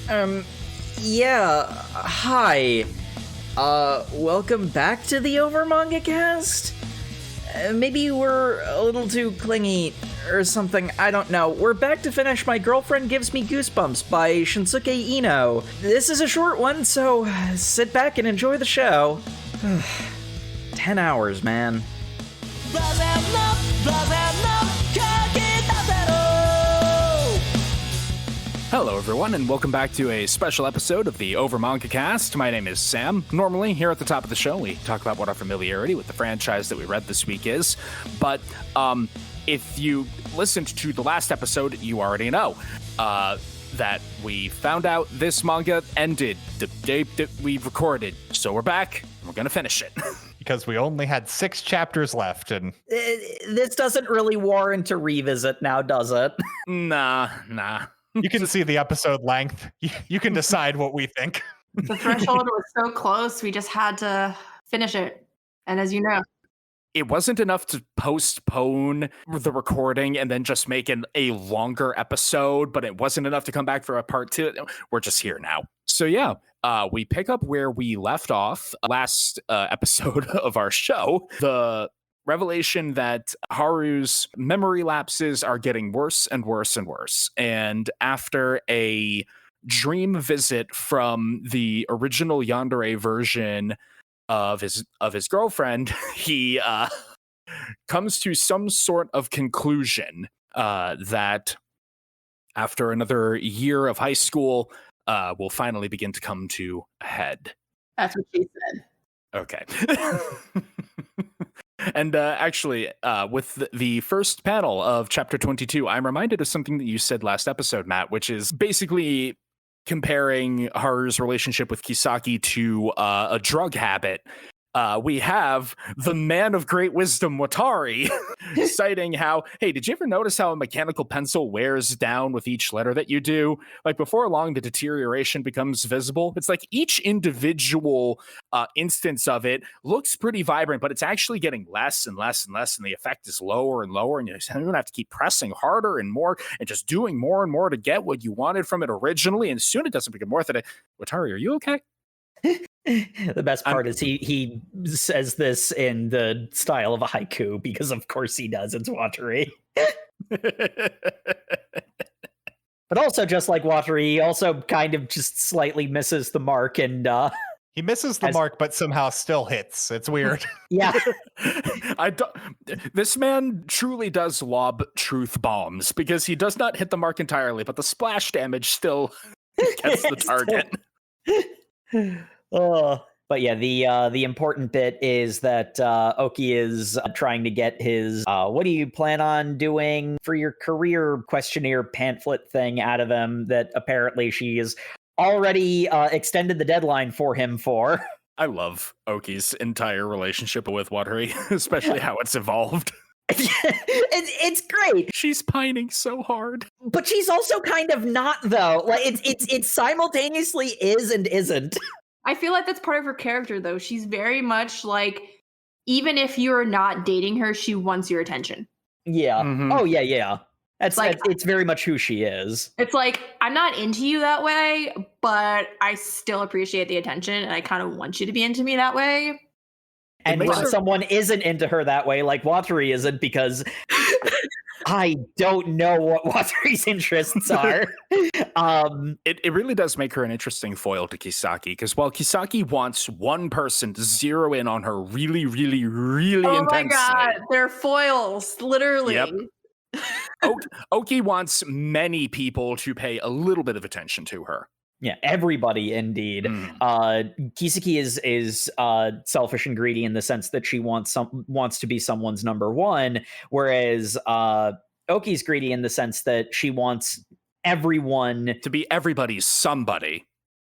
Um, yeah, hi. Welcome back to the Over Manga Cast? Maybe we're a little too clingy or something, I don't know. We're back to finish My Girlfriend Gives Me Goosebumps by Shunsuke Iino. This is a short one, so sit back and enjoy the show. 10 hours, man. Hello everyone, and welcome back to a special episode of the Over Manga Cast. My name is Sam. Normally, here at the top of the show, we talk about what our familiarity with the franchise that we read this week is. But if you listened to the last episode, you already know that we found out this manga ended the day that we recorded. So we're back, and we're going to finish it. Because we only had 6 chapters left, and This doesn't really warrant a revisit now, does it? Nah. you can see the episode length. You can decide what we think. The threshold was so close, we just had to finish it. And as you know, It wasn't enough to postpone the recording and then just make a longer episode, but it wasn't enough to come back for a part 2. We're just here now. So yeah, we pick up where we left off last episode of our show. The revelation that Haru's memory lapses are getting worse and worse and worse. And after a dream visit from the original yandere version of his girlfriend, he comes to some sort of conclusion that after another year of high school will finally begin to come to a head. that's what she said. Okay. And actually, with the first panel of Chapter 22, I'm reminded of something that you said last episode, Matt, which is basically comparing Haru's relationship with Kisaki to a drug habit. We have the man of great wisdom, Watari, citing how, hey, did you ever notice how a mechanical pencil wears down with each letter that you do? Like, before long, the deterioration becomes visible. It's like each individual instance of it looks pretty vibrant, but it's actually getting less and less and less, and the effect is lower and lower, and you're going to have to keep pressing harder and more, and just doing more and more to get what you wanted from it originally, and soon it doesn't become worth it. Watari, are you okay? The best part is he says this in the style of a haiku, because of course he does. It's Watari. But also, just like Watari, he also kind of just slightly misses the mark, and He misses the mark, but somehow still hits. It's weird. yeah. This man truly does lob truth bombs, because he does not hit the mark entirely, but the splash damage still gets the target. But yeah, the important bit is that Oki is trying to get his what do you plan on doing for your career questionnaire pamphlet thing out of him, that apparently she has already extended the deadline for him for. I love Oki's entire relationship with Watari, especially how it's evolved. It's great. She's pining so hard. But she's also kind of not, though. Like it simultaneously is and isn't. I feel like that's part of her character, though. She's very much like, even if you're not dating her, she wants your attention. Yeah. Mm-hmm. Oh, yeah. That's Like- it's very much who she is. It's like, I'm not into you that way, but I still appreciate the attention, and I kind of want you to be into me that way. And makes when her- someone isn't into her that way, like Watari isn't, because I don't know what Watari's interests are. It really does make her an interesting foil to Kisaki, because while Kisaki wants one person to zero in on her really, really, really Oh intensely. my god, they're foils, literally. Yep. Oki wants many people to pay a little bit of attention to her. Yeah, everybody indeed. Kisaki is selfish and greedy in the sense that she wants to be someone's number one, whereas Oki's greedy in the sense that she wants everyone To be everybody's somebody.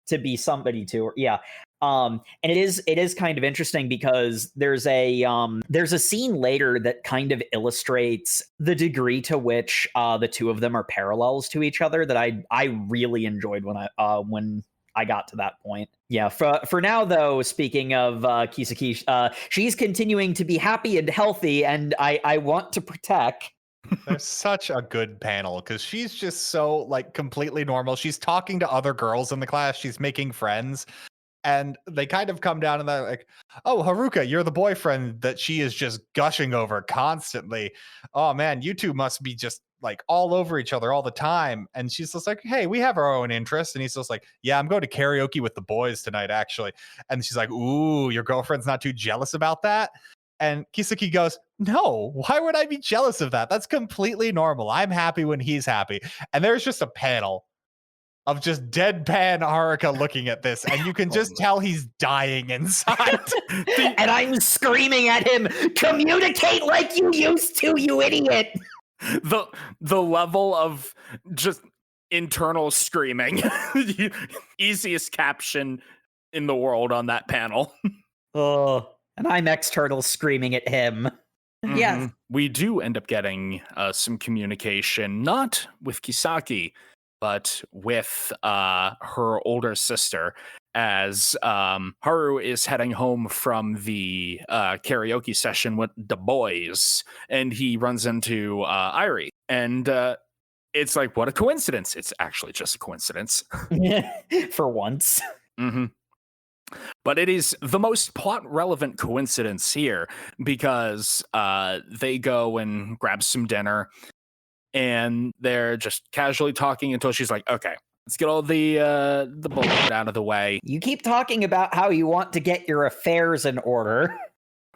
to be somebody to her. Yeah. And it is kind of interesting, because there's a scene later that kind of illustrates the degree to which the two of them are parallels to each other, that I really enjoyed when I got to that point. Yeah, for now though, speaking of Kisaki, she's continuing to be happy and healthy, and I want to protect There's such a good panel because she's just so like completely normal. She's talking to other girls in the class. She's making friends. And they kind of come down and they're like, "Oh, Haruka, you're the boyfriend that she is just gushing over constantly. Oh man, you two must be just like all over each other all the time." And she's just like, "Hey, we have our own interests." And he's just like, "Yeah, I'm going to karaoke with the boys tonight, actually." And she's like, "Ooh, your girlfriend's not too jealous about that?" And Kisaki goes, "No, why would I be jealous of that? That's completely normal. I'm happy when he's happy." And there's just a panel of just deadpan Haruka looking at this, and you can just tell he's dying inside. And I'm screaming at him, communicate like you used to, you idiot. The level of just internal screaming. Easiest caption in the world on that panel. Oh, and I'm external screaming at him. Yeah. We do end up getting some communication, not with Kisaki, but with her older sister, as Haru is heading home from the karaoke session with the boys, and he runs into Irie. And it's like, what a coincidence. It's actually just a coincidence. For once. But it is the most plot relevant coincidence here because they go and grab some dinner and they're just casually talking until she's like, "Okay, let's get all the bullshit out of the way." You keep talking about how you want to get your affairs in order.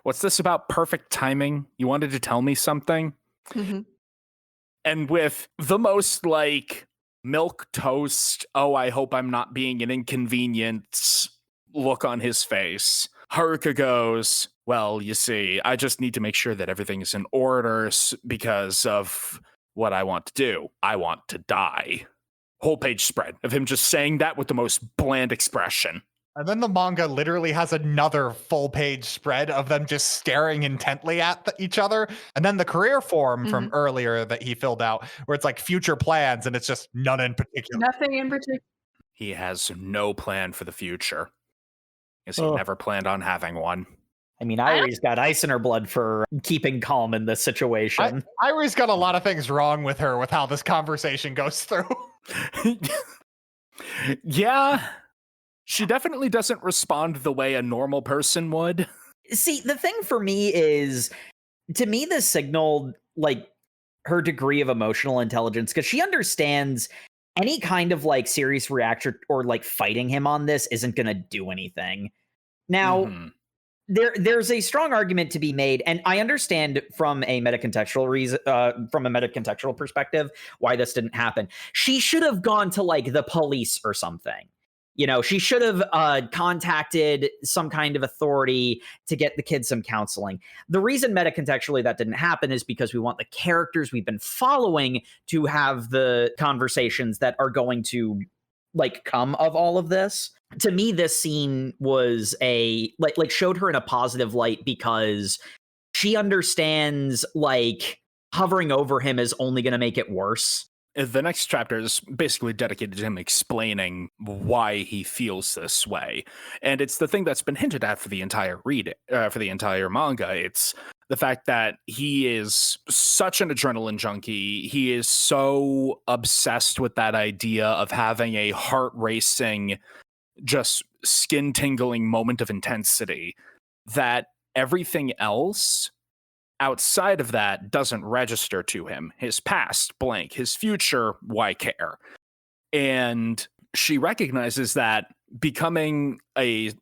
What's this about perfect timing? You wanted to tell me something? And with the most like milk toast, "Oh, I hope I'm not being an inconvenience" look on his face, Haruka goes, "Well, you see, I just need to make sure that everything is in order because of what I want to do. I want to die." Whole page spread of him just saying that with the most bland expression. And then the manga literally has another full page spread of them just staring intently at each other. And then the career form from earlier that he filled out, where it's like future plans, and it's just none in particular. Nothing in particular. He has no plan for the future, because he never planned on having one. I mean, Irie's got ice in her blood for keeping calm in this situation. Irie's got a lot of things wrong with her with how this conversation goes through. Yeah. She definitely doesn't respond the way a normal person would. See, the thing for me is, to me, this signaled like her degree of emotional intelligence, because she understands any kind of like serious reaction or like fighting him on this isn't going to do anything. Now, there's a strong argument to be made, and I understand from a metacontextual reason, from a metacontextual perspective, why this didn't happen. She should have gone to like the police or something. You know, she should have contacted some kind of authority to get the kids some counseling. The reason metacontextually that didn't happen is because we want the characters we've been following to have the conversations that are going to like come of all of this. To me, this scene was a like showed her in a positive light because she understands like hovering over him is only going to make it worse. The next chapter is basically dedicated to him explaining why he feels this way. And it's the thing that's been hinted at for the entire for the entire manga. It's the fact that he is such an adrenaline junkie. He is so obsessed with that idea of having a heart racing, just skin tingling moment of intensity that everything else outside of that doesn't register to him. His past, blank. His future, why care? And she recognizes that becoming an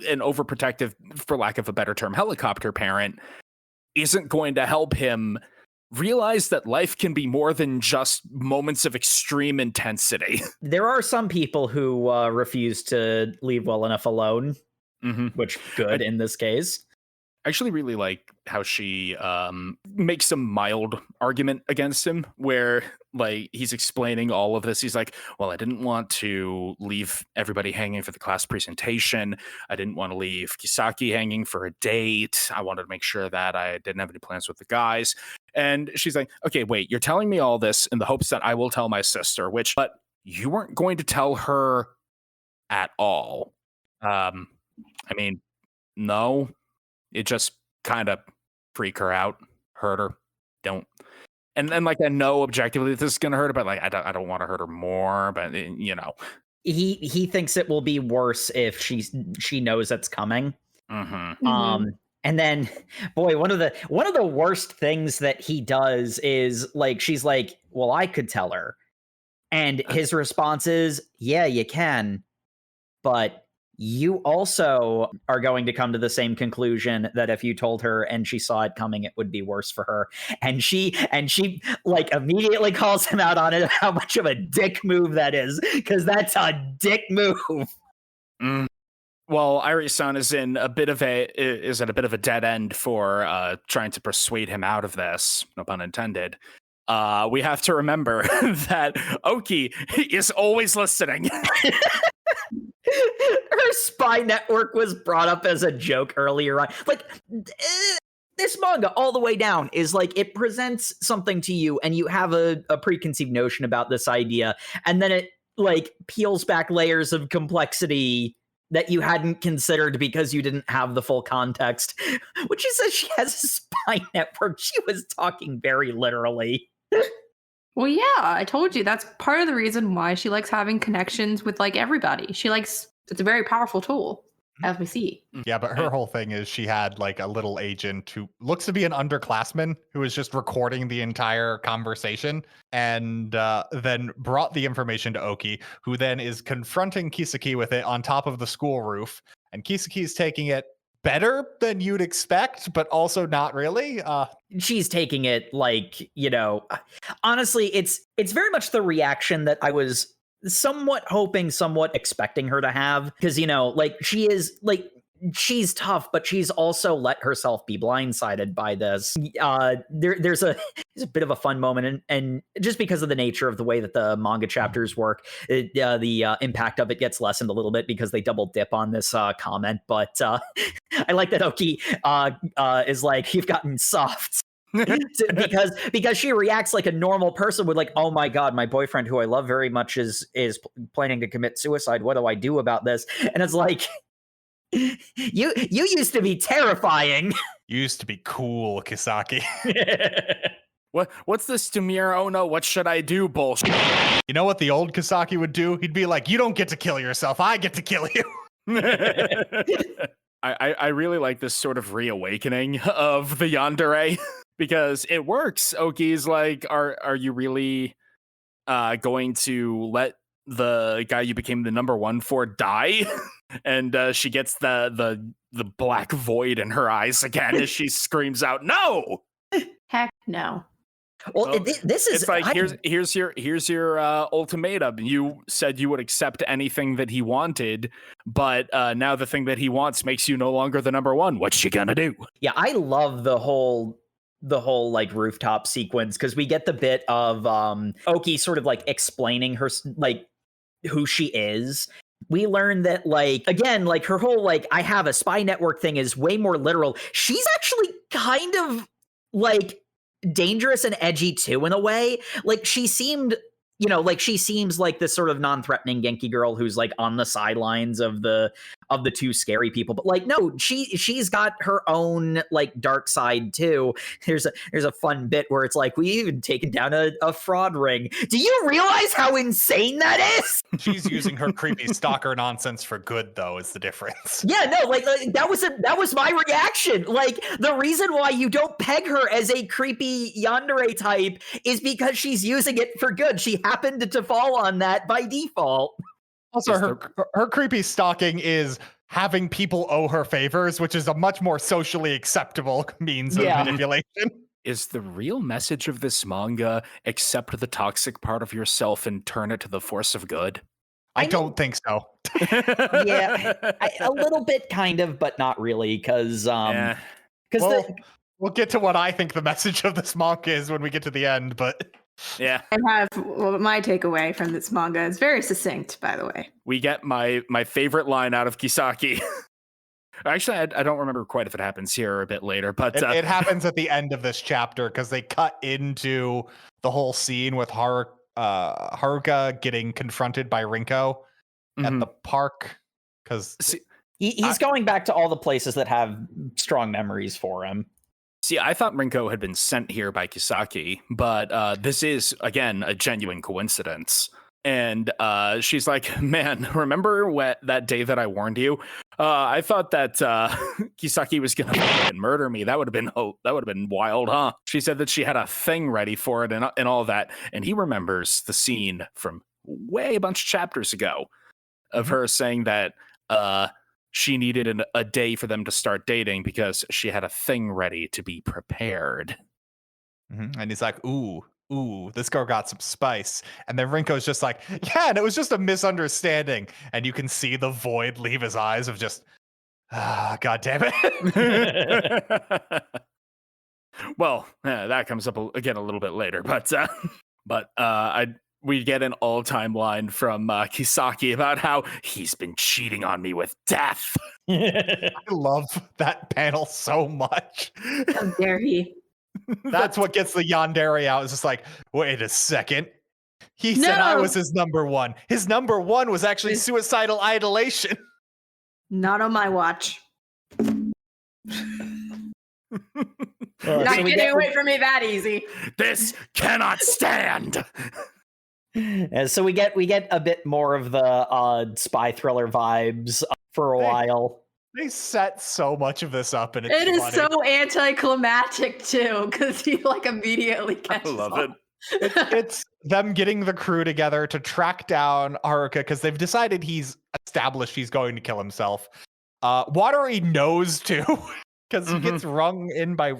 overprotective, for lack of a better term, helicopter parent isn't going to help him realize that life can be more than just moments of extreme intensity. There are some people who refuse to leave well enough alone, which good in this case. I actually really like how she makes some mild argument against him, where like he's explaining all of this. He's like, "Well, I didn't want to leave everybody hanging for the class presentation. I didn't want to leave Kisaki hanging for a date. I wanted to make sure that I didn't have any plans with the guys." And she's like, "Okay, wait, you're telling me all this in the hopes that I will tell my sister, but you weren't going to tell her at all." I mean, no. It just kind of freak her out, hurt her. don't. And like I know objectively this is gonna hurt her, but like I don't want to hurt her more. But you know, He thinks it will be worse if she knows it's coming. mhm. And then, boy, one of the worst things that he does is like she's like, "Well, I could tell her," and his response is, "Yeah, you can, but you also are going to come to the same conclusion that if you told her and she saw it coming, it would be worse for her." And she like immediately calls him out on it, how much of a dick move that is, because that's a dick move. Mm. Well, Irie-san is at a bit of a dead end for trying to persuade him out of this. No pun intended. We have to remember that Oki is always listening. Her spy network was brought up as a joke earlier on. Like, this manga all the way down is like, it presents something to you and you have a preconceived notion about this idea, and then it like peels back layers of complexity that you hadn't considered because you didn't have the full context. When she says she has a spy network, she was talking very literally. Well, yeah, I told you that's part of the reason why she likes having connections with like everybody. It's a very powerful tool, as we see. Yeah, but her whole thing is she had like a little agent who looks to be an underclassman who is just recording the entire conversation, and then brought the information to Oki, who then is confronting Kisaki with it on top of the school roof. And Kisaki's taking it better than you'd expect, but also not really. She's taking it like, honestly, it's very much the reaction that I was somewhat hoping, somewhat expecting her to have, because like she's tough, but she's also let herself be blindsided by this. There's a bit of a fun moment, and just because of the nature of the way that the manga chapters work, the impact of it gets lessened a little bit because they double dip on this comment. But I like that Oki is like, "You've gotten soft." because she reacts like a normal person would, like, "Oh my god, my boyfriend, who I love very much, is planning to commit suicide. What do I do about this?" And it's like, you used to be terrifying. You used to be cool, Kisaki. What's this Sumire Ono? What should I do bullshit? You know what the old Kisaki would do? He'd be like, "You don't get to kill yourself. I get to kill you." I really like this sort of reawakening of the yandere because it works. Oki's like, are you really going to let the guy you became the number one for die? And she gets the black void in her eyes again as she screams out, "No!" Heck no. Well, this is, it's like, here's your ultimatum. You said you would accept anything that he wanted, but now the thing that he wants makes you no longer the number one. What you gonna do? Yeah, I love the whole like rooftop sequence, because we get the bit of Oki sort of like explaining her, like, who she is. We learn that, like, again, like, her whole like, "I have a spy network" thing is way more literal. She's actually kind of like dangerous and edgy too, in a way. Like, she seemed, like, she seems like this sort of non-threatening Genki girl who's like on the sidelines of the two scary people, but like, no, she's got her own like dark side too. There's a fun bit where it's like, "We even taken down a fraud ring." Do you realize how insane that is? She's using her creepy stalker nonsense for good, though, is the difference. Yeah, no, like that was my reaction. Like, the reason why you don't peg her as a creepy yandere type is because she's using it for good. She happened to fall on that by default. Also, her creepy stalking is having people owe her favors, which is a much more socially acceptable means of manipulation. Is the real message of this manga accept the toxic part of yourself and turn it to the force of good? I don't think so. Yeah, a little bit, kind of, but not really, because we'll get to what I think the message of this manga is when we get to the end, but yeah. My takeaway from this manga is very succinct, by the way. We get my favorite line out of Kisaki. Actually, I don't remember quite if it happens here or a bit later, but it happens at the end of this chapter because they cut into the whole scene with Haruka getting confronted by Rinko at the park, because he's going back to all the places that have strong memories for him. See, I thought Rinko had been sent here by Kisaki, but this is, again, a genuine coincidence. And she's like, man, remember that day that I warned you? I thought that Kisaki was going to murder me. That would have been wild, huh? She said that she had a thing ready for it and all that. And he remembers the scene from way a bunch of chapters ago of her saying that she needed a day for them to start dating because she had a thing ready to be prepared. And he's like, ooh, this girl got some spice. And then Rinko's just like, yeah, and it was just a misunderstanding. And you can see the void leave his eyes of just, God damn it. Well, that comes up again a little bit later, but we get an all-time line from Kisaki about how he's been cheating on me with death. I love that panel so much. How dare he? That's what gets the yandere out. It's just like, wait a second. He said I was his number one. His number one was actually suicidal idolation. Not on my watch. Not getting away from me that easy. This cannot stand. So we get a bit more of the spy thriller vibes for a while. They set so much of this up, and it is funny. So anticlimactic too, because he like immediately catches. I love it. It's them getting the crew together to track down Haruka because they've decided he's established he's going to kill himself. Watery knows too, because he gets rung in by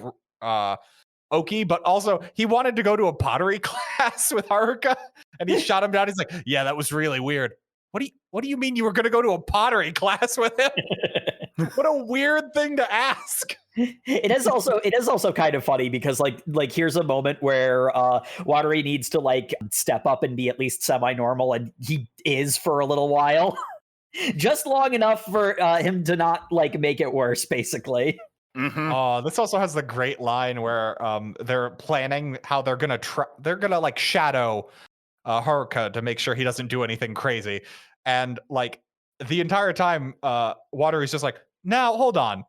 Oki, but also he wanted to go to a pottery class with Haruka, and he shot him down. He's like, "Yeah, that was really weird." What do you mean you were going to go to a pottery class with him? What a weird thing to ask. It is also kind of funny because like here's a moment where Watery needs to like step up and be at least semi-normal, and he is for a little while. Just long enough for him to not like make it worse, basically. This also has the great line where they're planning how they're gonna like shadow Haruka to make sure he doesn't do anything crazy, and like the entire time Watery's just like, now hold on,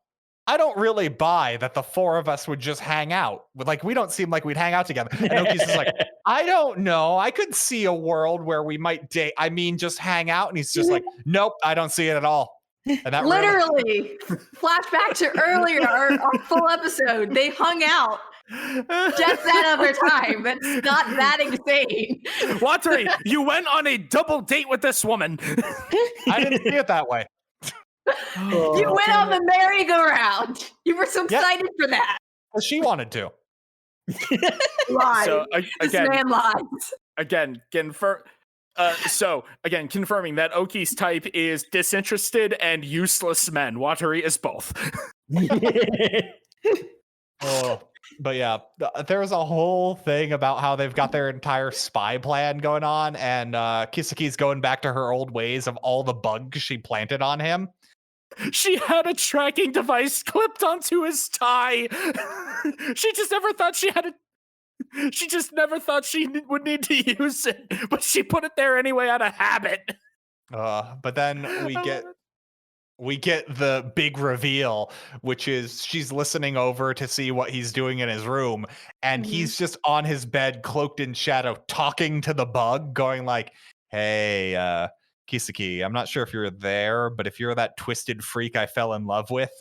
I don't really buy that the four of us would just hang out. Like, we don't seem like we'd hang out together. And Oki's just like, I don't know, I could see a world where we might date, I mean just hang out. And he's just like, nope, I don't see it at all. And that literally flashback to earlier, our full episode, they hung out just that other time. That's not that insane. Watery, you went on a double date with this woman. I didn't see it that way. You went on the merry-go-round. You were so excited for that. Well, she wanted to. Lies. So, this man lies. Again, confirming that Oki's type is disinterested and useless men. Watery is both. But yeah, there's a whole thing about how they've got their entire spy plan going on, and Kisaki's going back to her old ways of all the bugs she planted on him. She had a tracking device clipped onto his tie. She just never thought she would need to use it, but she put it there anyway out of habit. But then we get the big reveal, which is she's listening over to see what he's doing in his room, and he's just on his bed, cloaked in shadow, talking to the bug, going like, hey, Kisaki, I'm not sure if you're there, but if you're that twisted freak I fell in love with,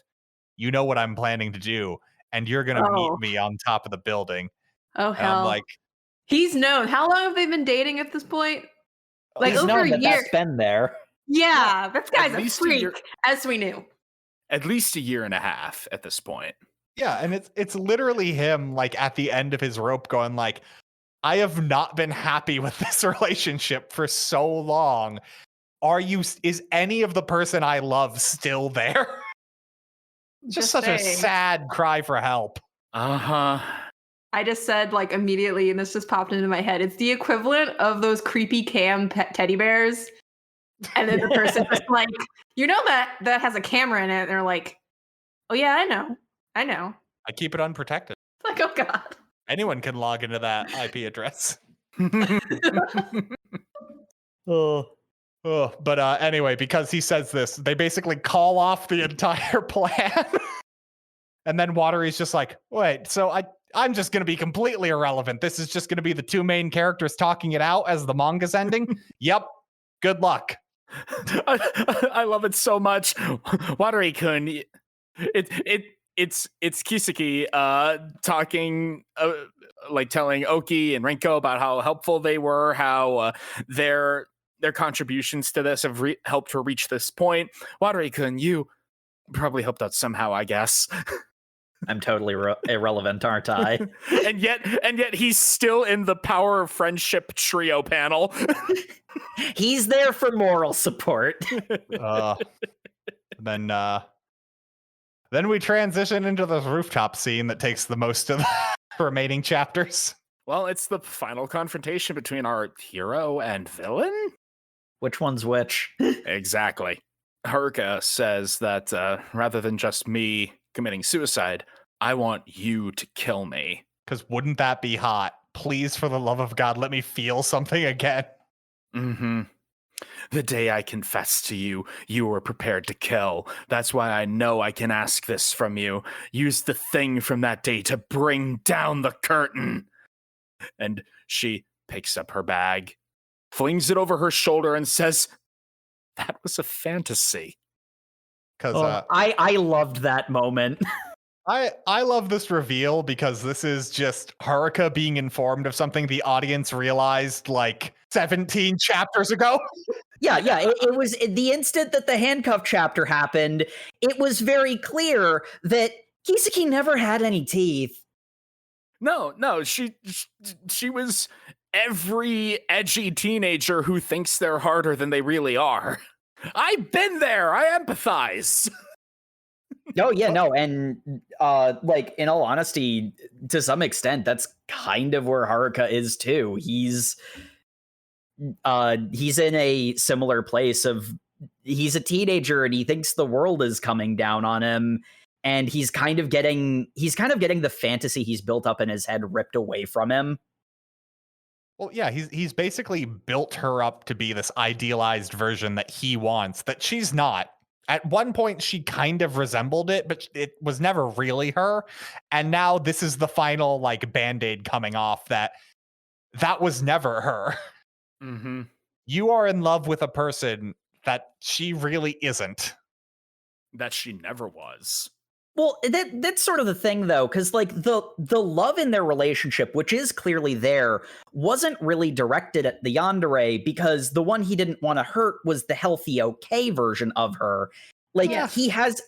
you know what I'm planning to do, and you're going to meet me on top of the building. Oh, hell. I'm like, he's known. How long have they been dating at this point? Like over a year. That's been there. Yeah, this guy's a freak, as we knew. At least a year and a half at this point. Yeah, and it's literally him like at the end of his rope going like, I have not been happy with this relationship for so long. Is any of the person I love still there? Just such a sad cry for help. Uh-huh. I just said like immediately, and this just popped into my head. It's the equivalent of those creepy cam teddy bears. And then the person just like, you know that has a camera in it. And they're like, oh yeah, I know. I keep it unprotected. It's like, oh God. Anyone can log into that IP address. But anyway, because he says this, they basically call off the entire plan. And then Watery's just like, wait, so I'm just going to be completely irrelevant. This is just going to be the two main characters talking it out as the manga's ending. Yep. Good luck. I love it so much. Watery-kun, it's Kiseki talking, like telling Oki and Renko about how helpful they were, how their contributions to this have helped her reach this point. Watery-kun, you probably helped out somehow, I guess. I'm totally irrelevant, aren't I? and yet he's still in the Power of Friendship trio panel. He's there for moral support. Then we transition into the rooftop scene that takes the most of the remaining chapters. Well, it's the final confrontation between our hero and villain. Which one's which? Exactly. Haruka says that rather than just me committing suicide, I want you to kill me. Because wouldn't that be hot? Please, for the love of God, let me feel something again. Mm-hmm. The day I confessed to you, you were prepared to kill. That's why I know I can ask this from you. Use the thing from that day to bring down the curtain. And she picks up her bag, flings it over her shoulder, and says, that was a fantasy. Because I loved that moment. I love this reveal because this is just Haruka being informed of something the audience realized like 17 chapters ago. Yeah, it was the instant that the handcuff chapter happened, it was very clear that Kiseki never had any teeth. No, she was every edgy teenager who thinks they're harder than they really are. I've been there. I empathize. Oh yeah, no, and like in all honesty, to some extent, that's kind of where Haruka is too. He's in a similar place of he's a teenager and he thinks the world is coming down on him, and he's kind of getting the fantasy he's built up in his head ripped away from him. Well, yeah, he's basically built her up to be this idealized version that he wants, that she's not. At one point, she kind of resembled it, but it was never really her. And now this is the final like Band-Aid coming off that was never her. Mm-hmm. You are in love with a person that she really isn't. That she never was. Well, that's sort of the thing, though, because like the love in their relationship, which is clearly there, wasn't really directed at the yandere, because the one he didn't want to hurt was the healthy, okay version of her. Like he has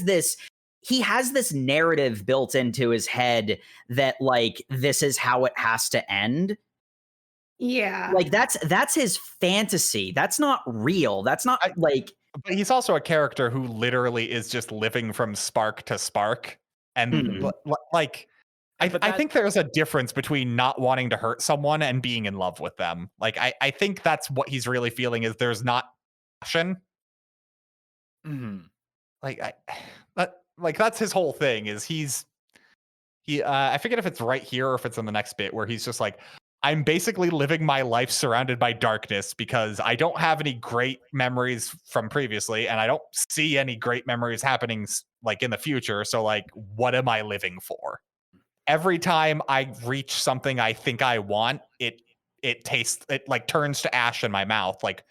this narrative built into his head that like this is how it has to end. Yeah, Like that's his fantasy. That's not real. That's not like. But he's also a character who literally is just living from spark to spark. And like, I think there's a difference between not wanting to hurt someone and being in love with them. Like, I think that's what he's really feeling is there's not passion. Mm-hmm. Like that's his whole thing is I forget if it's right here or if it's in the next bit where he's just like, I'm basically living my life surrounded by darkness because I don't have any great memories from previously, and I don't see any great memories happening like in the future. So like, what am I living for? Every time I reach something I think I want, it like turns to ash in my mouth. Like,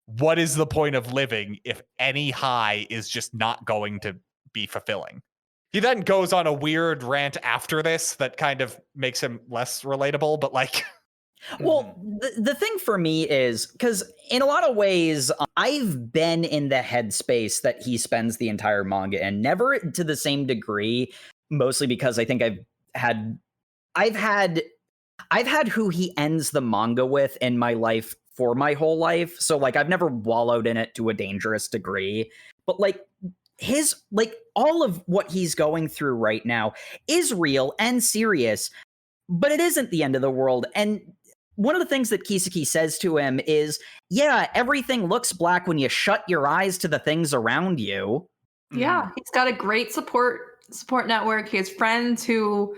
what is the point of living if any high is just not going to be fulfilling? He then goes on a weird rant after this that kind of makes him less relatable, but like... Well, the thing for me is, because in a lot of ways, I've been in the headspace that he spends the entire manga in, never to the same degree, mostly because I think I've had who he ends the manga with in my life for my whole life. So like, I've never wallowed in it to a dangerous degree, but like, all of what he's going through right now is real and serious, but it isn't the end of the world. And one of the things that Kiseki says to him is, yeah, everything looks black when you shut your eyes to the things around you. Yeah, he's got a great support network. He has friends who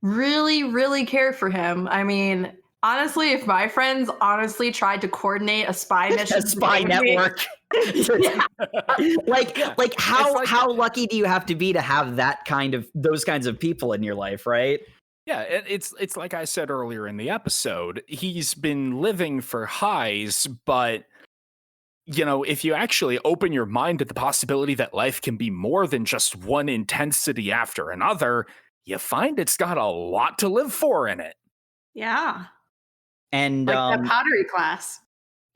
really, really care for him. I mean, Honestly, if my friends honestly tried to coordinate a spy mission, A spy network. like how lucky do you have to be to have those kinds of people in your life, right? Yeah, it's like I said earlier in the episode, he's been living for highs, but if you actually open your mind to the possibility that life can be more than just one intensity after another, you find it's got a lot to live for in it. Yeah. And like that pottery class.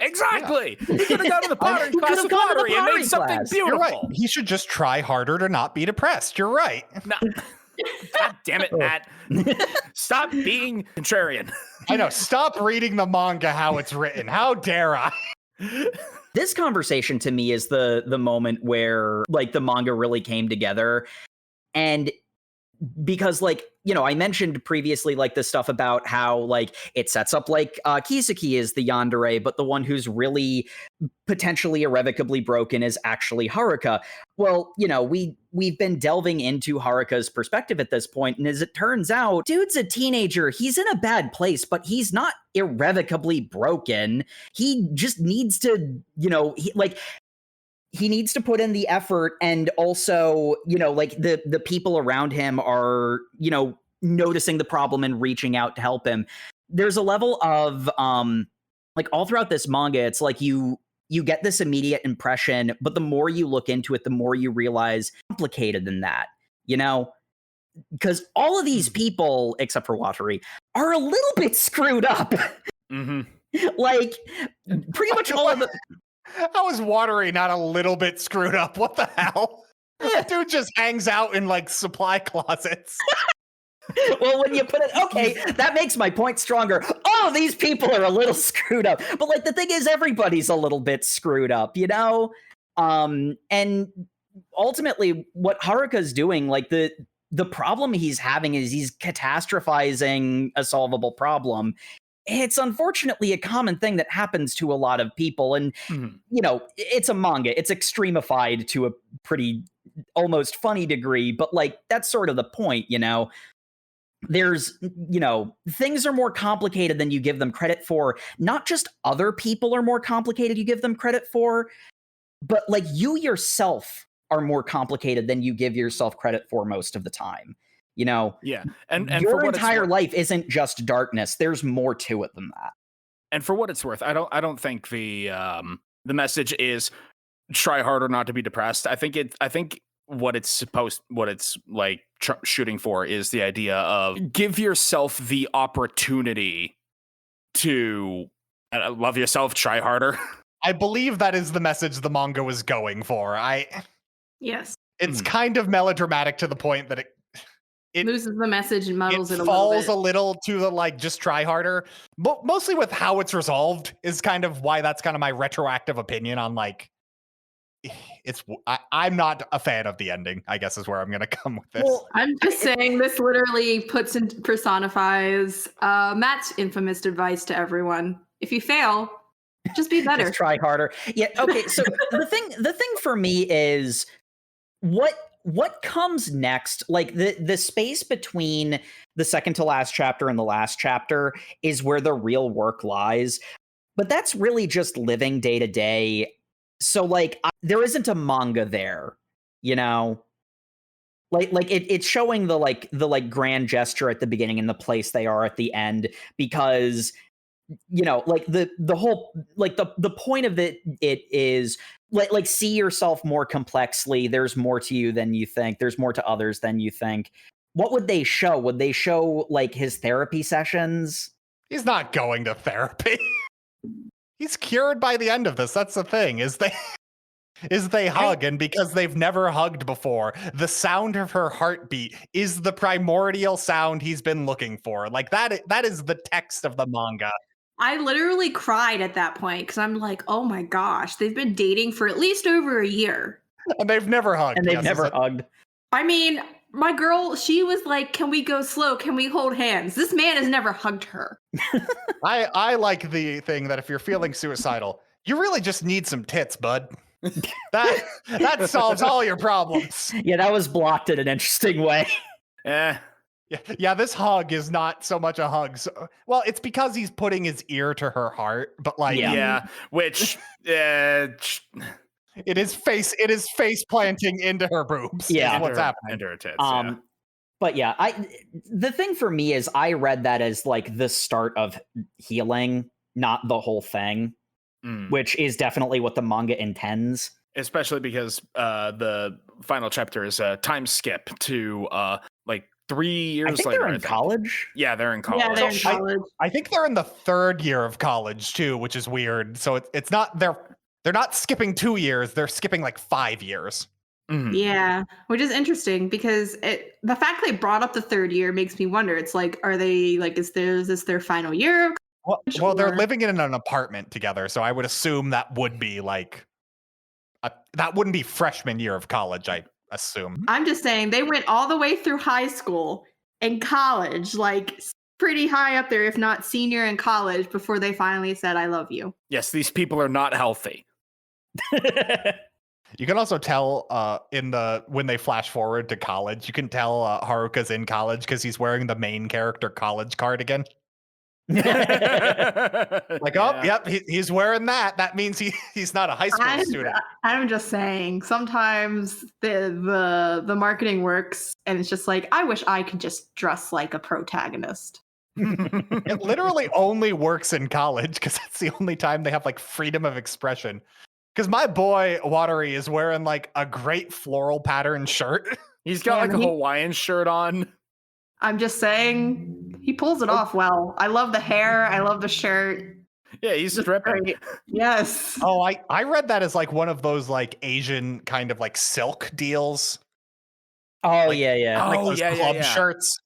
Exactly. Yeah. He could have gone to the pottery class of pottery and made something beautiful. You're right. He should just try harder to not be depressed. You're right. No. God damn it, Matt. Stop being contrarian. I know. Stop reading the manga how it's written. How dare I? This conversation to me is the moment where like the manga really came together. And because I mentioned previously like the stuff about how like it sets up like Kiseki is the yandere, but the one who's really potentially irrevocably broken is actually Haruka. Well, we've been delving into Haruka's perspective at this point, and as it turns out, dude's a teenager. He's in a bad place, but he's not irrevocably broken. He just needs to, he needs to put in the effort, and also, like the people around him are, noticing the problem and reaching out to help him. There's a level of like all throughout this manga, it's like you get this immediate impression, but the more you look into it, the more you realize complicated than that, because all of these people, except for Watery, are a little bit screwed up. Mm-hmm. Like pretty much all of the. How is Watery not a little bit screwed up? What the hell? Dude just hangs out in like supply closets. Well, when you put it, okay, that makes my point stronger. All of these people are a little screwed up. But like the thing is, everybody's a little bit screwed up, and ultimately what Haruka's doing, like the problem he's having is he's catastrophizing a solvable problem. It's unfortunately a common thing that happens to a lot of people. And, it's a manga. It's extremified to a pretty almost funny degree. But like, that's sort of the point, There's, things are more complicated than you give them credit for. Not just other people are more complicated you give them credit for, but like you yourself are more complicated than you give yourself credit for most of the time. Yeah, and your entire life isn't just darkness. There's more to it than that. And for what it's worth, I don't think the message is try harder not to be depressed. I think what it's like shooting for is the idea of give yourself the opportunity to love yourself, try harder. I believe that is the message the manga was going for. Yes, it's kind of melodramatic to the point that it loses the message and muddles it a falls little a little to the like just try harder. But mostly with how it's resolved is kind of why that's kind of my retroactive opinion on like I'm not a fan of the ending, I guess is where I'm gonna come with this. Well, I'm just saying this literally personifies Matt's infamous advice to everyone. If you fail, just be better. Just try harder. Yeah, okay, so the thing for me is what comes next, like the space between the second to last chapter and the last chapter is where the real work lies. But that's really just living day to day. So like there isn't a manga there, like it's showing the grand gesture at the beginning and the place they are at the end, because like the whole like the point of it is like see yourself more complexly. There's more to you than you think. There's more to others than you think. What would they show? Would they show like his therapy sessions? He's not going to therapy. He's cured by the end of this. That's the thing, is they hug, and because they've never hugged before, the sound of her heartbeat is the primordial sound he's been looking for. Like that is the text of the manga. I literally cried at that point because I'm like, oh my gosh, they've been dating for at least over a year. And they've never hugged. Hugged. I mean, my girl, she was like, can we go slow? Can we hold hands? This man has never hugged her. I like the thing that if you're feeling suicidal, you really just need some tits, bud. That solves all your problems. Yeah, that was blocked in an interesting way. Yeah, this hug is not so much a hug. Well, it's because he's putting his ear to her heart, but like, Yeah, which it is face planting into her boobs. Yeah. Is what's happening. into her tits. But yeah, the thing for me is I read that as like the start of healing, not the whole thing, which is definitely what the manga intends. Especially because the final chapter is a time skip to like 3 years I think later. they're in college. Yeah, they're in college. Yeah, they're in college. I think they're in the 3rd year of college too, which is weird. So it's not they're not skipping 2 years; they're skipping like 5 years. Mhm. Yeah, which is interesting because the fact they brought up the 3rd year makes me wonder. It's like, are they like, is this their final year? Well, they're living in an apartment together, so I would assume that would be like that wouldn't be freshman year of college. I assume. I'm just saying they went all the way through high school and college, like pretty high up there, if not senior in college, before they finally said, "I love you." Yes, these people are not healthy. You can also tell when they flash forward to college, you can tell Haruka's in college because he's wearing the main character college cardigan. Like, oh, yep, he's wearing that. That means he's not a high school student. I'm just saying, sometimes the marketing works, and it's just like, I wish I could just dress like a protagonist. It literally only works in college because that's the only time they have like freedom of expression. Because my boy Watery is wearing like a great floral pattern shirt. He's got like a Hawaiian shirt on. I'm just saying, he pulls it off well. I love the hair. I love the shirt. Yeah, he's stripping. Great. Yes. Oh, I read that as like one of those like Asian kind of like silk deals. Oh, like, yeah. Like those club shirts.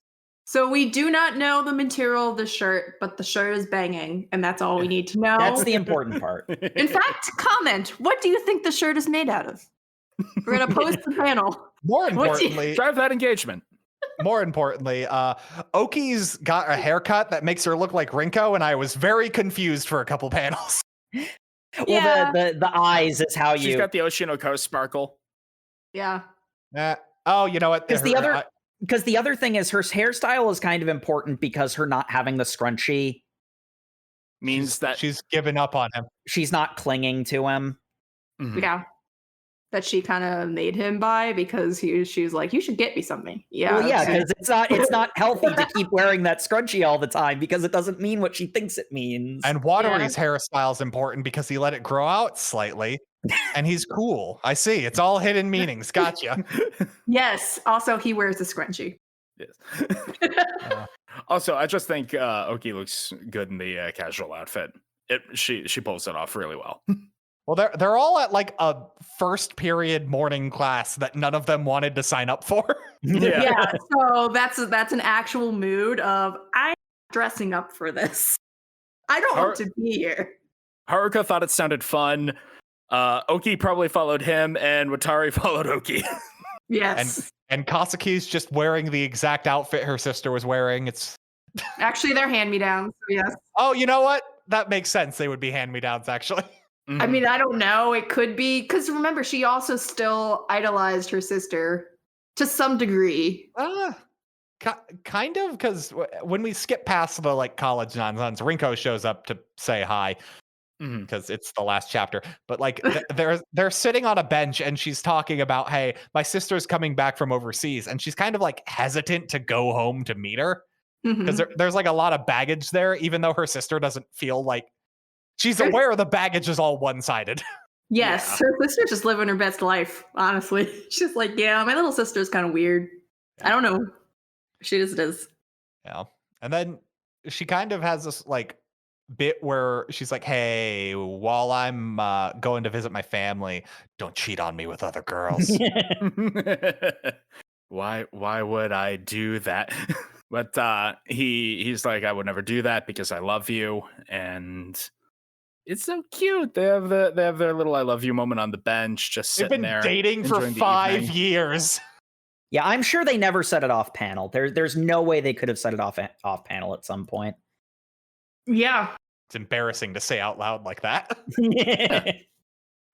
So we do not know the material of the shirt, but the shirt is banging, and that's all we need to know. That's the important part. In fact, comment. What do you think the shirt is made out of? We're gonna post the panel. More importantly, drive that engagement. More importantly, Oki's got a haircut that makes her look like Rinko, and I was very confused for a couple panels. Well, the eyes is how She's got the Oshinoko sparkle. Yeah. Oh, you know what? Because the other thing is her hairstyle is kind of important because her not having the scrunchie means that she's given up on him. She's not clinging to him. Mm-hmm. Yeah. That she kind of made him buy because she was like, you should get me something. Yeah. Well, yeah, because it's not healthy to keep wearing that scrunchie all the time because it doesn't mean what she thinks it means. And Watery's hairstyle is important because he let it grow out slightly. And he's cool. I see. It's all hidden meanings. Gotcha. Yes. Also, he wears a scrunchie. Yes. Also, I just think Oki looks good in the casual outfit. She pulls it off really well. Well, they're all at like a first period morning class that none of them wanted to sign up for. Yeah. So that's an actual mood of I'm dressing up for this. I don't want to be here. Haruka thought it sounded fun. Oki probably followed him, and Watari followed Oki. Yes. And Kasaki's just wearing the exact outfit her sister was wearing. It's actually they're hand-me-downs. So yes. Oh, you know what? That makes sense. They would be hand-me-downs, actually. Mm-hmm. I mean, I don't know. It could be because remember, she also still idolized her sister to some degree. Kind of, because when we skip past the like college nonsense, Rinko shows up to say hi. Because it's the last chapter, but like they're sitting on a bench and she's talking about, hey, my sister's coming back from overseas, and she's kind of like hesitant to go home to meet her because there's like a lot of baggage there, even though her sister doesn't feel like she's aware the baggage is all one-sided. Yes, her sister's just living her best life. Honestly, she's like, yeah, my little sister's kind of weird. I don't know, she just is. Yeah, and then she kind of has this like bit where she's like, hey, while I'm going to visit my family, don't cheat on me with other girls. Why would I do that? But he's like, I would never do that because I love you, and it's so cute. They have their little I love you moment on the bench, just sitting there. They've been dating for 5 years. Yeah, I'm sure they never set it off panel. There's no way they could have set it off panel at some point. Yeah. It's embarrassing to say out loud like that.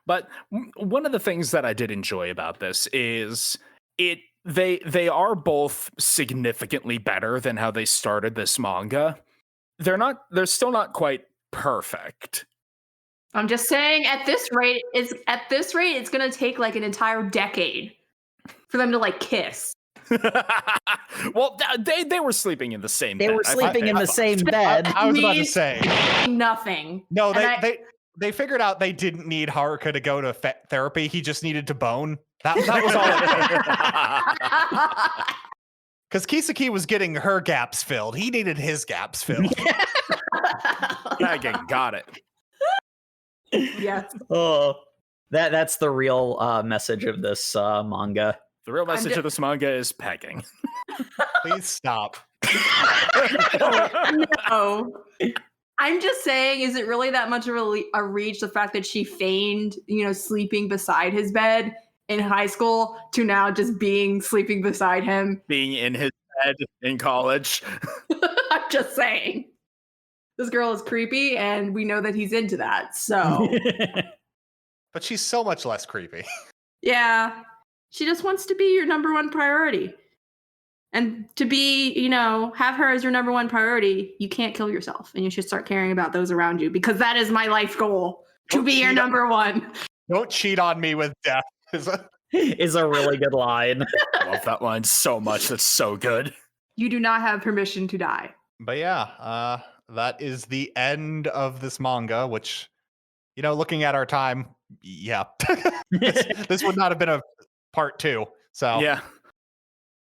But one of the things that I did enjoy about this is it they are both significantly better than how they started this manga. They're still not quite perfect. I'm just saying, at this rate, it's gonna take like an entire decade for them to like kiss. Well, they were sleeping in the same bed. They were sleeping in the same bed. I was about to say. Nothing. No, they figured out they didn't need Haruka to go to therapy. He just needed to bone. That was all. Because Kisaki was getting her gaps filled. He needed his gaps filled. Megan got it. Yes. Oh, that's the real message of this manga. The real message of this manga is pegging. Please stop. No. I'm just saying, is it really that much of a reach, the fact that she feigned, sleeping beside his bed in high school to now just sleeping beside him? Being in his bed in college. I'm just saying. This girl is creepy, and we know that he's into that, so. But she's so much less creepy. Yeah. She just wants to be your number one priority. And to be, have her as your number one priority, you can't kill yourself. And you should start caring about those around you, because that is my life goal, to be your number one. Don't cheat on me with death. Is a really good line. I love that line so much. That's so good. You do not have permission to die. But yeah, that is the end of this manga, which, looking at our time, yeah. this would not have been a part 2. So yeah.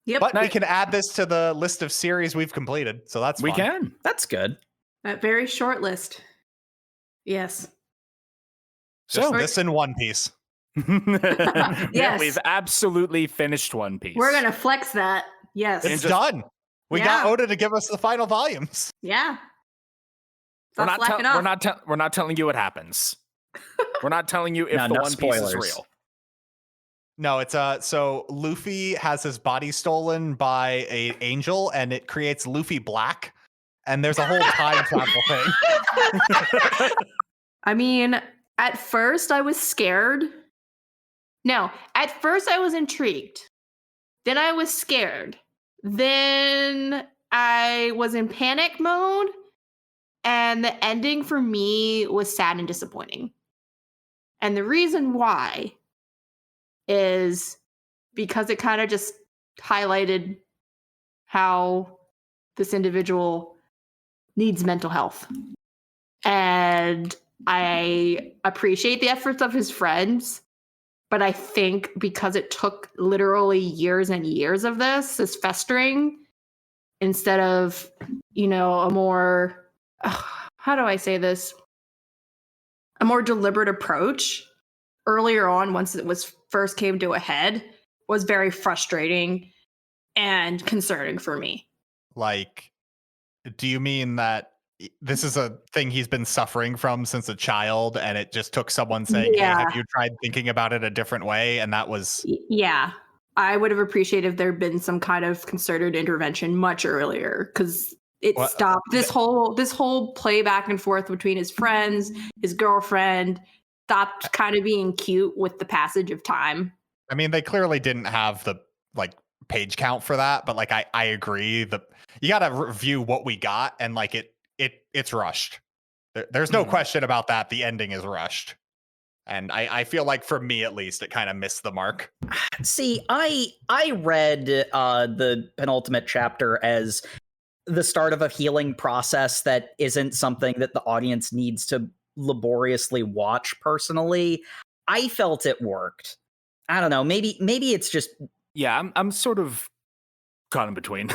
Yep. But we can add this to the list of series we've completed. So that's fun. We can. That's good. That very short list. Yes. Just this in One Piece. Yeah, Yes. we've absolutely finished One Piece. We're going to flex that. Yes. It's done. We got Oda to give us the final volumes. Yeah. We're Stop not, slacking off. we're not telling you what happens. We're not telling you if No, the no One Piece is spoilers. real. No, it's so Luffy has his body stolen by an angel, and it creates Luffy Black, and there's a whole time travel thing. I mean, at first I was scared. No, at first I was intrigued. Then I was scared. Then I was in panic mode. And the ending for me was sad and disappointing. And the reason why is because it kind of just highlighted how this individual needs mental health. And I appreciate the efforts of his friends, but I think because it took literally years and years of this festering, instead of, a more, how do I say this? A more deliberate approach earlier on, once it was first came to a head, was very frustrating and concerning for me. Like, do you mean that this is a thing he's been suffering from since a child, and it just took someone saying, hey, have you tried thinking about it a different way? And that was... Yeah. I would have appreciated if there had been some kind of concerted intervention much earlier, because it stopped this whole play back and forth between his friends, his girlfriend, stopped kind of being cute with the passage of time. I mean, they clearly didn't have the page count for that, but I agree that you got to review what we got, and it's rushed. There's no question about that. The ending is rushed. And I feel like, for me at least, it kind of missed the mark. See, I read the penultimate chapter as the start of a healing process that isn't something that the audience needs to laboriously watch personally. I felt it worked. I don't know. Maybe it's just... Yeah, I'm sort of caught in between.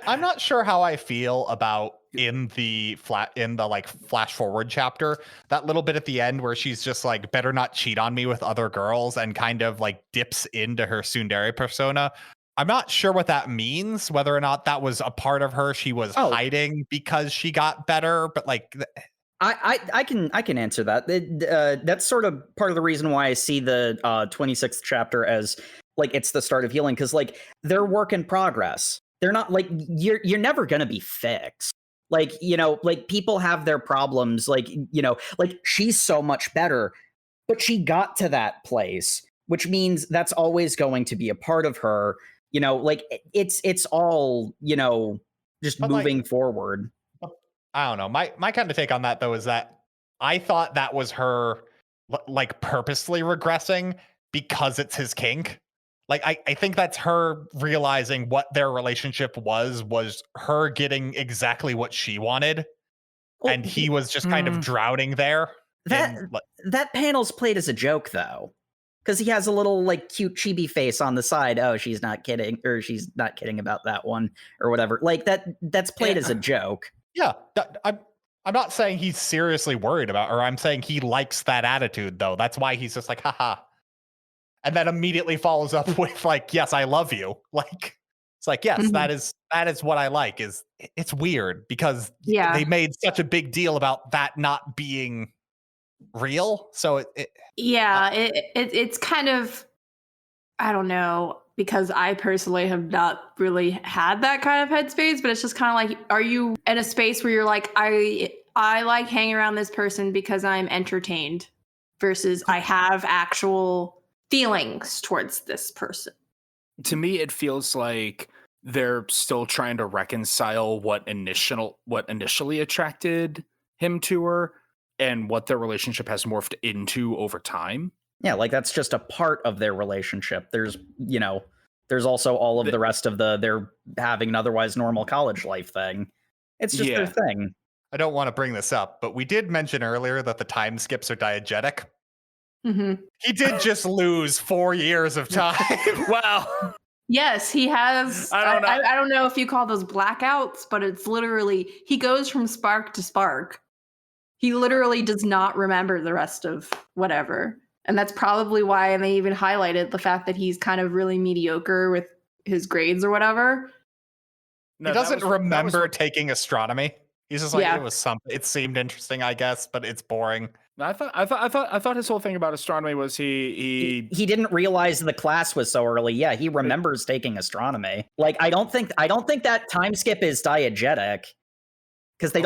I'm not sure how I feel about in the flash forward chapter, that little bit at the end where she's just like, better not cheat on me with other girls, and kind of dips into her tsundere persona. I'm not sure what that means, whether or not that was a part of her she was hiding because she got better, but I can answer that. That's sort of part of the reason why I see the 26th chapter as it's the start of healing, because they're work in progress. They're not you're never gonna be fixed. People have their problems. She's so much better, but she got to that place. which means that's always going to be a part of her. You know, like it's all, you know, just But, moving forward. I don't know. My kind of take on that, though, is that I thought that was her like purposely regressing because it's his kink. Like I think that's her realizing what their relationship was her getting exactly what she wanted, Well, and he was just kind of drowning there. that that panel's played as a joke, though, because he has a little like cute chibi face on the side. Oh, she's not kidding, or she's not kidding about that one, or whatever. Like that's played as a joke. Yeah, I'm not saying he's seriously worried about her. I'm saying he likes that attitude, though. That's why he's just like, haha. And then immediately follows up with like, yes, I love you. Like, it's like, yes, that is what I like. Is it's weird because they made such a big deal about that not being real. So it's kind of, I don't know, because I personally have not really had that kind of headspace, but it's just kind of like, are you in a space where you're like, I like hanging around this person because I'm entertained versus I have actual feelings towards this person? To me, it feels like they're still trying to reconcile what initially attracted him to her and what their relationship has morphed into over time. Yeah, like that's just a part of their relationship. There's, you know, there's also all of the rest of they're having an otherwise normal college life thing. It's just their thing. I don't want to bring this up, but we did mention earlier that the time skips are diegetic. Mm-hmm. He did just lose 4 years of time. Wow. Yes, he has. I don't know if you call those blackouts, but it's literally, he goes from spark to spark. He literally does not remember the rest of whatever. And that's probably why, and they even highlighted the fact that he's kind of really mediocre with his grades or whateter. No, he doesn't remember taking astronomy. He's just like, it was something. It seemed interesting, I guess, but it's boring. I thought his whole thing about astronomy was he didn't realize the class was so early. Yeah, he remembers taking astronomy. Like I don't think that time skip is diegetic because they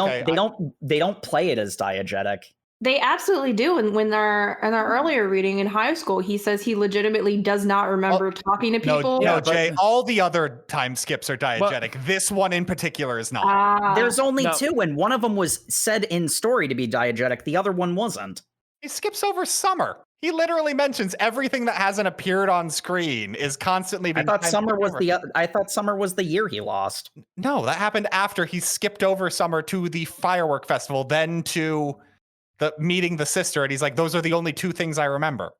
don't play it as diegetic. They absolutely do. And when they're in our earlier reading in high school, he says he legitimately does not remember talking to people. No, Jay, all the other time skips are diegetic. This one in particular is not. There's only two, and one of them was said in story to be diegetic. The other one wasn't. He skips over summer. He literally mentions everything that hasn't appeared on screen is constantly being. I thought summer was the year he lost. No, that happened after he skipped over summer to the firework festival, then to the meeting the sister, and he's like, those are the only two things I remember.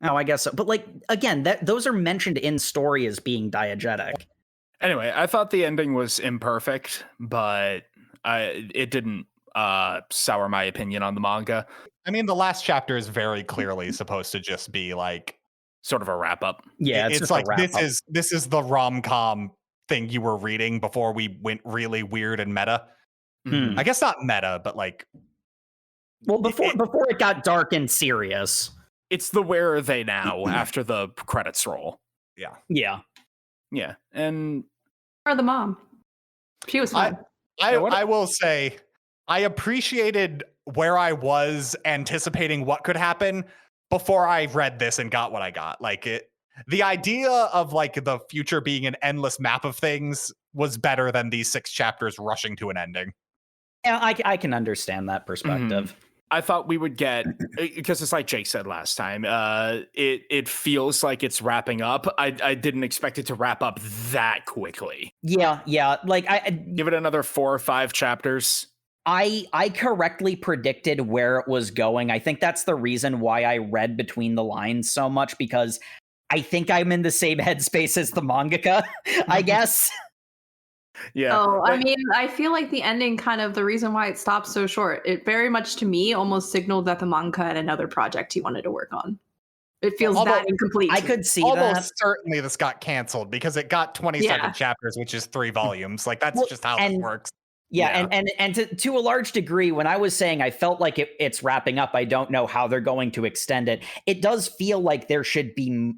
Oh, I guess so. But like again, those are mentioned in story as being diegetic. Anyway, I thought the ending was imperfect, but it didn't sour my opinion on the manga. I mean, the last chapter is very clearly supposed to just be like sort of a wrap up. Yeah, it's like this is the rom-com thing you were reading before we went really weird and meta. I guess not meta, but like, well, before it got dark and serious. It's the where are they now after the credits roll. Yeah. And or the mom, she was fine. I will say I appreciated where I was anticipating what could happen before I read this and got what I got. Like the idea of like the future being an endless map of things was better than these 6 chapters rushing to an ending. Yeah, I can understand that perspective. I thought we would get, because it's like Jake said last time, it feels like it's wrapping up. I didn't expect it to wrap up that quickly. Yeah. Like I give it another 4 or 5 chapters. I correctly predicted where it was going. I think that's the reason why I read between the lines so much, because I think I'm in the same headspace as the mangaka, I guess. Yeah. Oh, I mean, I feel like the ending kind of the reason why it stopped so short, it very much to me almost signaled that the manga had another project he wanted to work on. It feels that incomplete. I could see almost certainly this got canceled because it got 27 chapters, which is 3 volumes. Like that's just how it works. Yeah, and to a large degree, when I was saying I felt like it's wrapping up, I don't know how they're going to extend it. It does feel like there should be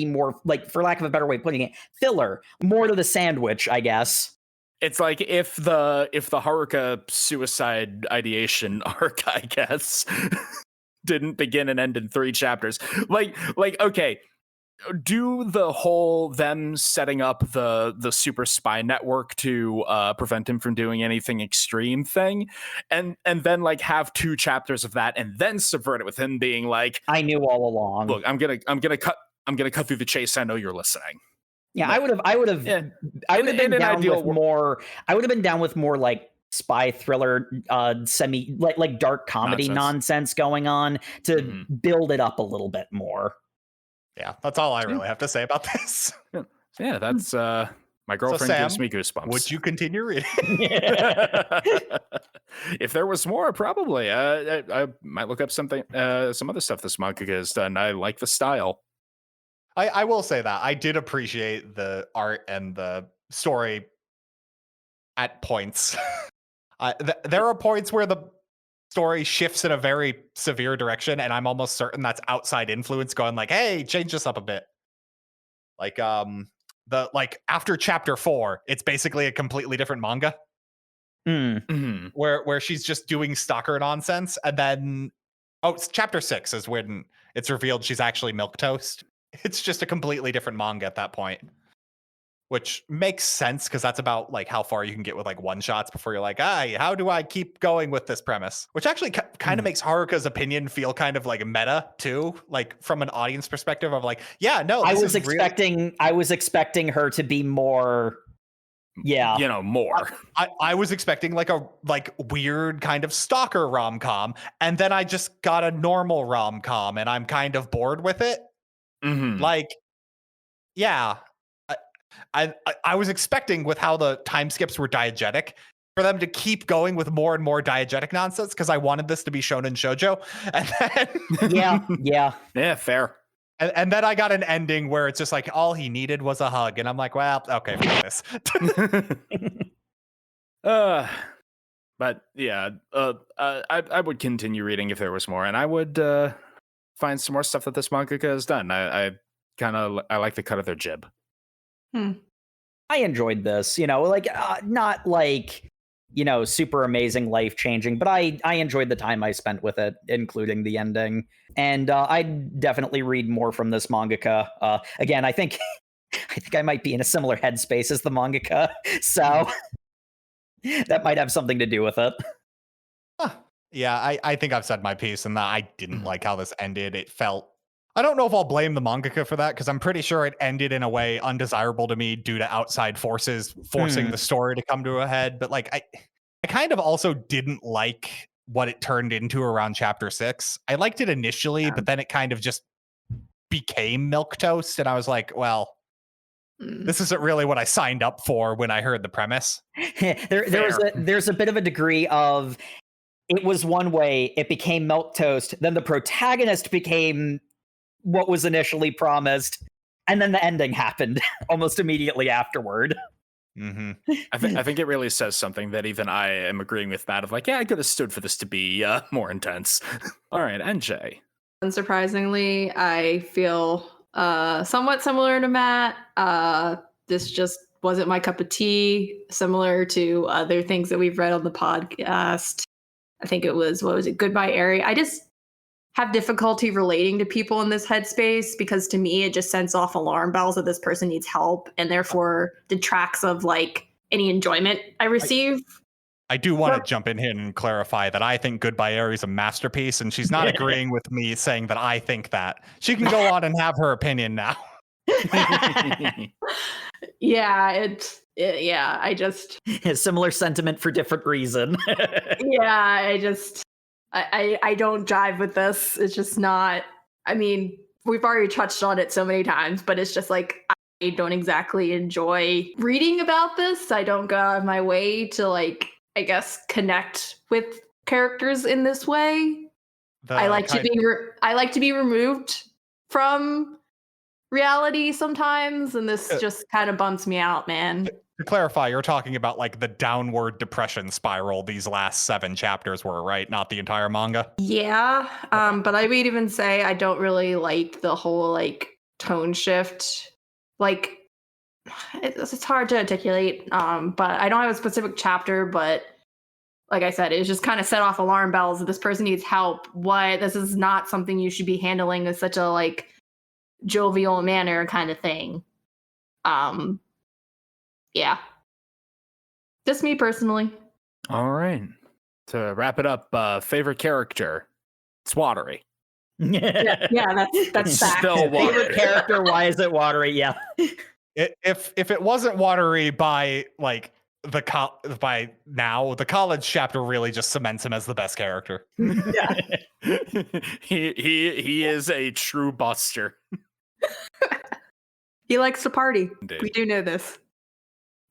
more, like, for lack of a better way of putting it, filler, more to the sandwich, I guess. It's like if the Haruka suicide ideation arc, I guess. didn't begin and end in 3 chapters. Like okay, do the whole them setting up the super spy network to prevent him from doing anything extreme thing, and then like have 2 chapters of that, and then subvert it with him being like, I knew all along. look, I'm gonna cut through the chase. I know you're listening. Yeah, Like, I would have been down with wor- more. I would have been down with more like spy thriller, semi like dark comedy nonsense going on to build it up a little bit more. Yeah, that's all I really have to say about this. Yeah, that's my girlfriend Sam, gives me goosebumps. Would you continue reading? If there was more, probably. I might look up some other stuff this manga has done. I like the style. I will say that I did appreciate the art and the story at points. There are points where the story shifts in a very severe direction, and I'm almost certain that's outside influence going like, hey, change this up a bit. Like after chapter 4, it's basically a completely different manga. Where she's just doing stalker nonsense, and then it's chapter 6 is when it's revealed she's actually milquetoast. It's just a completely different manga at that point, which makes sense because that's about like how far you can get with like one shots before you're like, how do I keep going with this premise? Which actually kind of makes Haruka's opinion feel kind of like meta too, like from an audience perspective of like, yeah, no, I was expecting her to be more. Yeah, more. I was expecting like a weird kind of stalker rom-com, and then I just got a normal rom-com, and I'm kind of bored with it. Like, yeah, I was expecting with how the time skips were diegetic for them to keep going with more and more diegetic nonsense because I wanted this to be shonen shoujo, and then yeah, fair. And then I got an ending where it's just like all he needed was a hug, and I'm like, well, okay, for this. But yeah, I would continue reading if there was more, and I would find some more stuff that this mangaka has done. I like the cut of their jib. I enjoyed this, like not like super amazing, life changing, but I enjoyed the time I spent with it, including the ending. And I'd definitely read more from this mangaka. Again, I think I might be in a similar headspace as the mangaka, so that might have something to do with it. Yeah, I think I've said my piece, and that I didn't like how this ended. It felt. I don't know if I'll blame the mangaka for that, because I'm pretty sure it ended in a way undesirable to me due to outside forces forcing the story to come to a head. But like, I kind of also didn't like what it turned into around chapter 6. I liked it initially, but then it kind of just became milquetoast, and I was like, well, this isn't really what I signed up for when I heard the premise. There's a bit of a degree of it was one way, it became milquetoast, then the protagonist became what was initially promised, and then the ending happened almost immediately afterward. I think it really says something that even I am agreeing with Matt of like, yeah, I could have stood for this to be more intense. All right, NJ. Unsurprisingly, I feel somewhat similar to Matt. This just wasn't my cup of tea, similar to other things that we've read on the podcast. I think it was, Goodbye Eri. I just have difficulty relating to people in this headspace because to me it just sends off alarm bells that this person needs help and therefore detracts of like any enjoyment I receive. I do want to jump in here and clarify that I think Goodbye Eri is a masterpiece, and she's not agreeing with me saying that I think that. She can go on and have her opinion now. I just similar sentiment for different reason. I don't jive with this. It's just not. I mean, we've already touched on it so many times, but it's just like I don't exactly enjoy reading about this. I don't go out of my way to like, I guess, connect with characters in this way. I like to be removed from reality sometimes, and this just kind of bumps me out, man. To clarify, you're talking about like the downward depression spiral these last 7 chapters were, right? Not the entire manga? Yeah, but I would even say I don't really like the whole like tone shift. Like, it's hard to articulate, but I don't have a specific chapter, but like I said, it just kind of set off alarm bells that this person needs help. What? This is not something you should be handling in such a like jovial manner kind of thing. Yeah. Just me personally. All right. To wrap it up, favorite character. It's watery. Yeah, that's fact. Still watery. Favorite character? Why is it watery? Yeah. If it wasn't watery by like by now, the college chapter really just cements him as the best character. he is a true buster. He likes to party. Indeed. We do know this.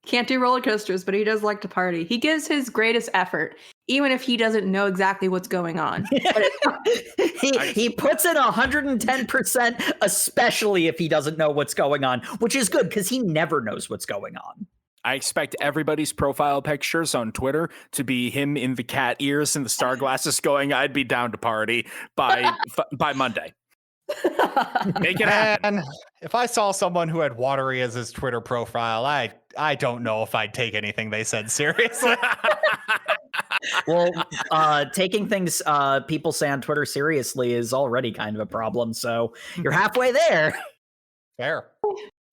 Can't do roller coasters, but he does like to party. He gives his greatest effort, even if he doesn't know exactly what's going on. he puts in 110%, especially if he doesn't know what's going on, which is good because he never knows what's going on. I expect everybody's profile pictures on Twitter to be him in the cat ears and the star glasses going, I'd be down to party by Monday. Make it happen. And if I saw someone who had watery as his Twitter profile, I don't know if I'd take anything they said seriously. Well, taking things people say on Twitter seriously is already kind of a problem, so you're halfway there. Fair.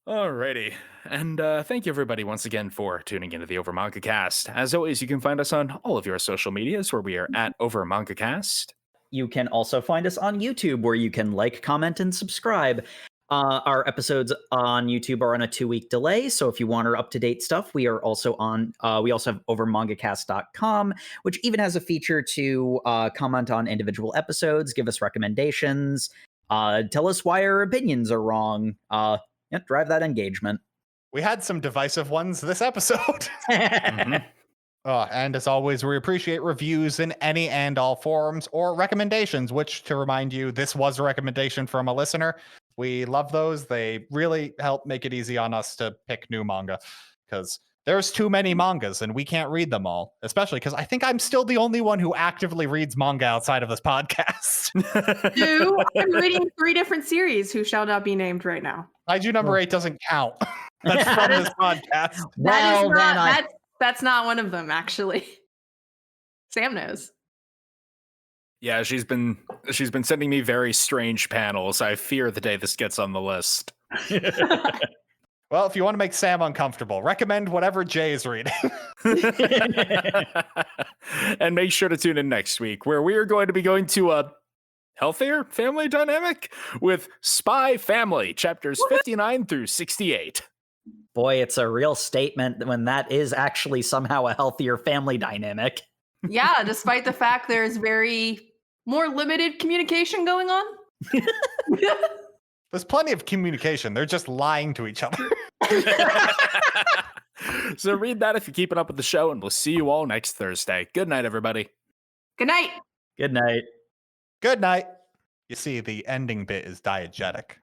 Alrighty. And thank you everybody once again for tuning into the Over Manga Cast. As always, you can find us on all of your social medias where we are at Over Manga Cast. You can also find us on YouTube where you can like, comment, and subscribe. Our episodes on YouTube are on a 2-week delay, so if you want our up-to-date stuff, we are also on. We also have overmangacast.com, which even has a feature to comment on individual episodes, give us recommendations, tell us why our opinions are wrong. Drive that engagement. We had some divisive ones this episode. Mm-hmm. And as always, we appreciate reviews in any and all forums or recommendations, which, to remind you, this was a recommendation from a listener. We love those. They really help make it easy on us to pick new manga because there's too many mangas and we can't read them all, especially because I think I'm still the only one who actively reads manga outside of this podcast. I'm reading 3 different series who shall not be named right now. Kaiju number 8 doesn't count. That's from this podcast. Well, That's not one of them, actually. Sam knows. Yeah, she's been sending me very strange panels. I fear the day this gets on the list. Well, if you want to make Sam uncomfortable, recommend whatever Jay is reading. And make sure to tune in next week, where we are going to be going to a healthier family dynamic with Spy Family, chapters 59 through 68. Boy, it's a real statement when that is actually somehow a healthier family dynamic. Yeah, despite the fact there's more limited communication going on. There's plenty of communication. They're just lying to each other. So read that if you're keeping up with the show, and we'll see you all next Thursday. Good night, everybody. Good night. Good night. Good night. You see, the ending bit is diegetic.